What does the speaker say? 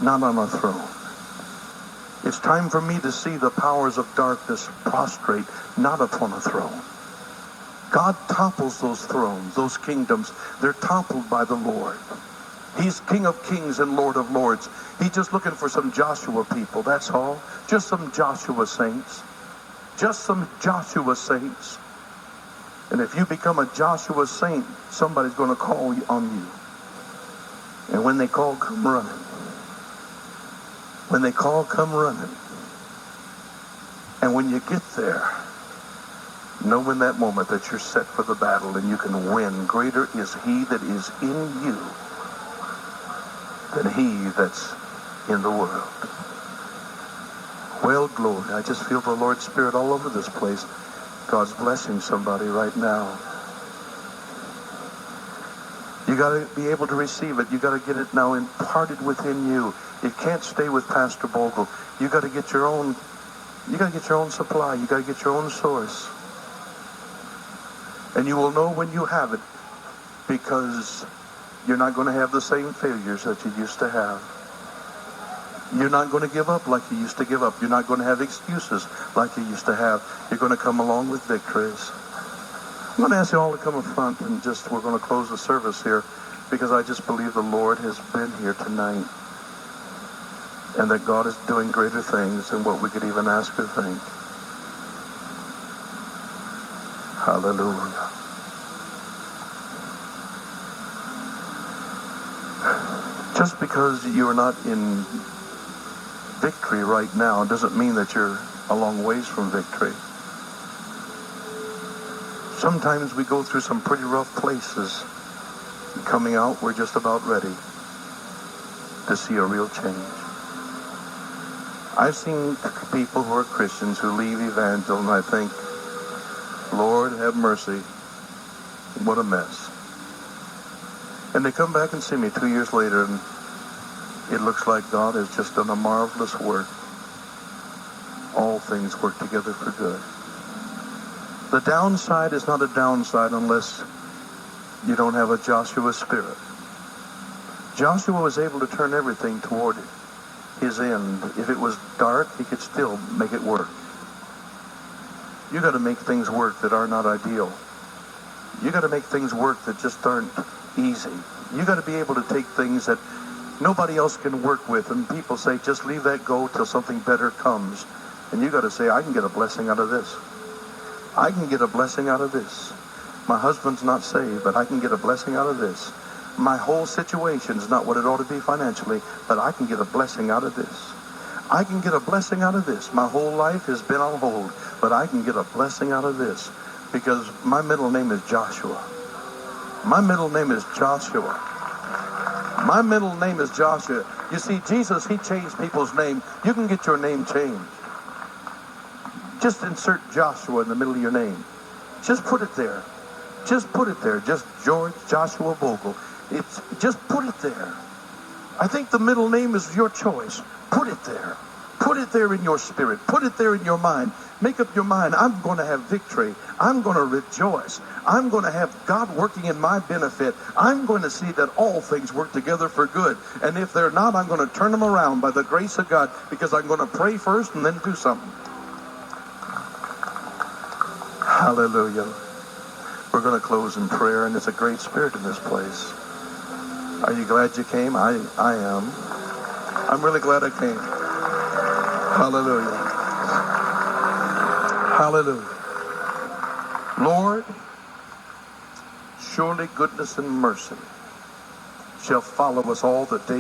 not on a throne. It's time for me to see the powers of darkness prostrate, not upon a throne. God topples those thrones, those kingdoms. They're toppled by the Lord. He's King of Kings and Lord of Lords. He's just looking for some Joshua people, that's all. Just some Joshua saints. Just some Joshua saints. And if you become a Joshua saint, somebody's going to call on you. And when they call, come running. When they call, come running. And when you get there, know in that moment that you're set for the battle and you can win. Greater is he that is in you than he that's in the world. Well, glory. I just feel the Lord's Spirit all over this place. God's blessing somebody right now. You got to be able to receive it. You got to get it now imparted within you. It can't stay with Pastor Bogle. You got to get your own. You got to get your own supply. You got to get your own source. And you will know when you have it, because you're not going to have the same failures that you used to have. You're not going to give up like you used to give up. You're not going to have excuses like you used to have. You're going to come along with victories. I'm going to ask you all to come up front and we're going to close the service here, because I just believe the Lord has been here tonight and that God is doing greater things than what we could even ask or think. Hallelujah. Just because you're not in victory right now doesn't mean that you're a long ways from victory. Sometimes we go through some pretty rough places. Coming out, we're just about ready to see a real change. I've seen people who are Christians who leave Evangel, and I think, Lord, have mercy. What a mess. And they come back and see me 2 years later, and it looks like God has just done a marvelous work. All things work together for good. The downside is not a downside unless you don't have a Joshua spirit. Joshua was able to turn everything toward his end. If it was dark, he could still make it work. You got to make things work that are not ideal. You got to make things work that just aren't easy. You got to be able to take things that nobody else can work with, and people say, just leave that go till something better comes. And you got to say, I can get a blessing out of this. I can get a blessing out of this. My husband's not saved, but I can get a blessing out of this. My whole situation's not what it ought to be financially, but I can get a blessing out of this. I can get a blessing out of this. My whole life has been on hold, but I can get a blessing out of this, because my middle name is Joshua. My middle name is Joshua. My middle name is Joshua. You see, Jesus, he changed people's name. You can get your name changed. Just insert Joshua in the middle of your name. Just put it there. Just put it there. Just George Joshua Bogle. Just put it there. I think the middle name is your choice. Put it there. Put it there in your spirit. Put it there in your mind. Make up your mind. I'm going to have victory. I'm going to rejoice. I'm going to have God working in my benefit. I'm going to see that all things work together for good. And if they're not, I'm going to turn them around by the grace of God, because I'm going to pray first and then do something. Hallelujah. We're going to close in prayer, and it's a great spirit in this place. Are you glad you came? I am. I'm really glad I came. Hallelujah. Hallelujah. Lord, surely goodness and mercy shall follow us all the days